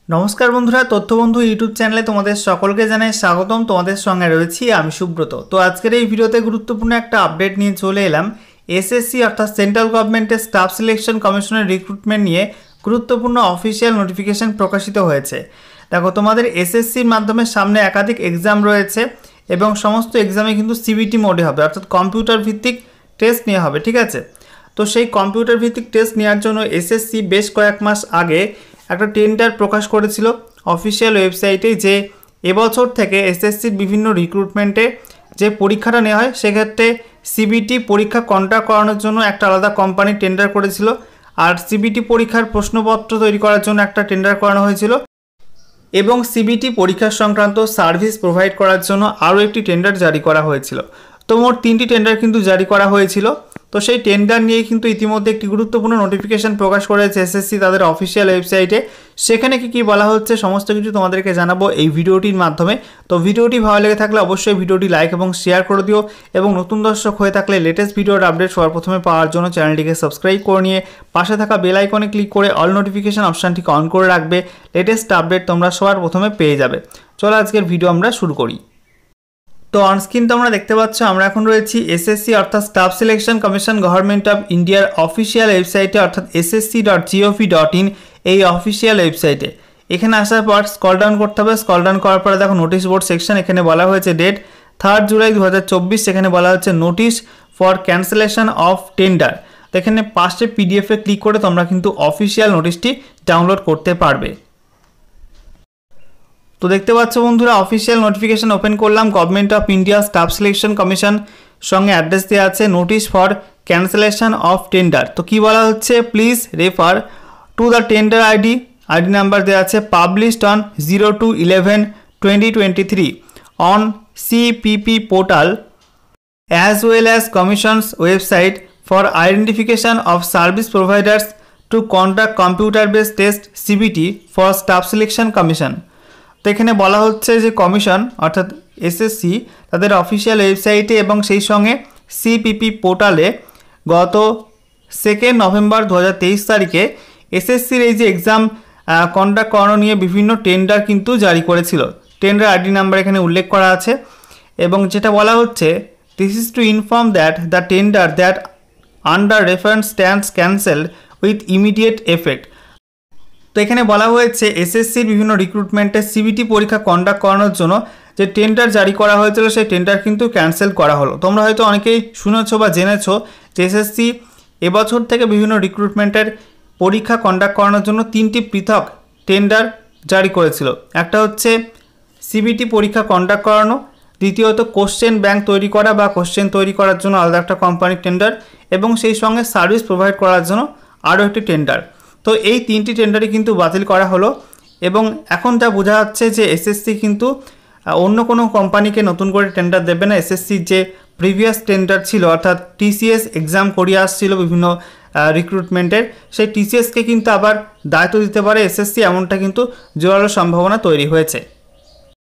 নমস্কার বন্ধুরা, তথ্যবন্ধু ইউটিউব চ্যানেলে তোমাদের সকলকে জানাই স্বাগতম। তোমাদের সঙ্গে রয়েছি আমি সুব্রত। তো আজকের এই ভিডিওতে গুরুত্বপূর্ণ একটা আপডেট নিয়ে চলে এলাম। এসএসসি অর্থাৎ সেন্ট্রাল গভর্নমেন্টের স্টাফ সিলেকশন কমিশনের রিক্রুটমেন্ট নিয়ে গুরুত্বপূর্ণ অফিসিয়াল নোটিফিকেশন প্রকাশিত হয়েছে। দেখো, তোমাদের এসএসসির মাধ্যমে সামনে একাধিক এক্সাম রয়েছে এবং সমস্ত এক্সামে কিন্তু সিবিটি মোডে হবে, অর্থাৎ কম্পিউটার ভিত্তিক টেস্ট নেওয়া হবে। ঠিক আছে, তো সেই কম্পিউটার ভিত্তিক টেস্ট নেওয়ার জন্য এসএসসি বেশ কয়েক মাস আগে একটা টেন্ডার প্রকাশ করেছিল অফিসিয়াল ওয়েবসাইটে, যে এবছর থেকে এসএসসির বিভিন্ন রিক্রুটমেন্টে যে পরীক্ষাটা নেওয়া হয় সেক্ষেত্রে সিবিটি পরীক্ষা কন্ডাক্ট করানোর জন্য একটা আলাদা কোম্পানি টেন্ডার করেছিল, আর সিবিটি পরীক্ষার প্রশ্নপত্র তৈরি করার জন্য একটা টেন্ডার করানো হয়েছিল, এবং সিবিটি পরীক্ষা সংক্রান্ত সার্ভিস প্রোভাইড করার জন্য আরও একটি টেন্ডার জারি করা হয়েছিল। তো মোট 3টি টেন্ডার কিন্তু জারি করা হয়েছিল। তো সেই টেন্ডার নিয়ে কিন্তু ইতিমধ্যে একটি গুরুত্বপূর্ণ নোটিফিকেশন প্রকাশ করেছে এসএসসি তাদের অফিসিয়াল ওয়েবসাইটে। সেখানে কি বলা হচ্ছে সমস্ত কিছু তোমাদেরকে জানাবো এই ভিডিওটির মাধ্যমে। তো ভিডিওটি ভালো লেগে থাকলে অবশ্যই ভিডিওটি লাইক এবং শেয়ার করে দিও, এবং নতুন দর্শক হয়ে থাকলে লেটেস্ট ভিডিওর আপডেট সবার প্রথমে পাওয়ার জন্য চ্যানেলটিকে সাবস্ক্রাইব করে নিয়ে পাশে থাকা বেল আইকনে ক্লিক করে অল নোটিফিকেশন অপশানটিকে অন করে রাখবে। লেটেস্ট আপডেট তোমরা সবার প্রথমে পেয়ে যাবে। চলো আজকের ভিডিও আমরা শুরু করি। তো অনস্ক্রিন তোমরা দেখতে পাচ্ছ আমরা এখন রয়েছি এসএসসি অর্থাৎ staff selection commission government of ইন্ডিয়ার অফিসিয়াল ওয়েবসাইটে, অর্থাৎ ssc.gov.in এই অফিসিয়াল ওয়েবসাইটে। এখানে আসার পর স্ক্রল ডাউন করতে হবে। স্ক্রল ডাউন করার পরে দেখো নোটিশ বোর্ড সেকশন, এখানে বলা হয়েছে ডেট 3 জুলাই 2024। সেখানে বলা হচ্ছে notice for cancellation of tender. তো এখানে পাশে পিডিএফে ক্লিক করে তোমরা কিন্তু অফিসিয়াল নোটিশটি ডাউনলোড করতে পারবে। তো দেখতে পাচ্ছ বন্ধুরা, অফিসিয়াল নোটিফিকেশন ওপেন করলাম। Government of India staff selection commission সঙ্গে অ্যাড্রেস দেওয়া আছে notice for cancellation of tender. তো কি বলা হচ্ছে, please refer to the tender ID number দেওয়া আছে published on 02/11/2023 on CPP portal as well as commission's website for identification of service providers to conduct computer based test CBT for staff selection commission. তো এখানে বলা হচ্ছে যে commission অর্থাৎ SSC তাদের official ওয়েবসাইটে এবং সেই সঙ্গে সিপিপি পোর্টালে গত 2 নভেম্বর 2023 তারিখে এসএসসির এই যে এক্সাম কন্ডাক্ট করানো নিয়ে বিভিন্ন টেন্ডার কিন্তু জারি করেছিল। টেন্ডার আইডি নাম্বার এখানে উল্লেখ করা আছে, এবং যেটা বলা হচ্ছে this is to inform that the tender that under reference stands cancelled with immediate effect. তো এখানে বলা হয়েছে এসএসসির বিভিন্ন রিক্রুটমেন্টের সিবিটি পরীক্ষা কন্ডাক্ট করানোর জন্য যে টেন্ডার জারি করা হয়েছিল সেই টেন্ডার কিন্তু ক্যান্সেল করা হলো। তোমরা হয়তো অনেকেই শুনেছো বা জেনেছো যে এসএসসি এবছর থেকে বিভিন্ন রিক্রুটমেন্টের পরীক্ষা কন্ডাক্ট করানোর জন্য 3টি পৃথক টেন্ডার জারি করেছিল। একটা হচ্ছে সিবিটি পরীক্ষা কন্ডাক্ট করানো, দ্বিতীয়ত কোশ্চেন ব্যাংক তৈরি করা বা কোশ্চেন তৈরি করার জন্য আলাদা একটা কোম্পানির টেন্ডার, এবং সেই সঙ্গে সার্ভিস প্রোভাইড করার জন্য আরও একটি টেন্ডার। তো এই 3টি টেন্ডারই কিন্তু বাতিল করা হলো, এবং এখন যা বোঝা যাচ্ছে যে এসএসসি কিন্তু অন্য কোনো কোম্পানিকে নতুন করে টেন্ডার দেবে না। এসএসসির যে প্রিভিয়াস টেন্ডার ছিল অর্থাৎ টিসিএস এক্সাম করিয়ে আসছিল বিভিন্ন রিক্রুটমেন্টের, সেই টিসিএসকে কিন্তু আবার দায়িত্ব দিতে পারে এসএসসি, এমনটা কিন্তু জোরালো সম্ভাবনা তৈরি হয়েছে।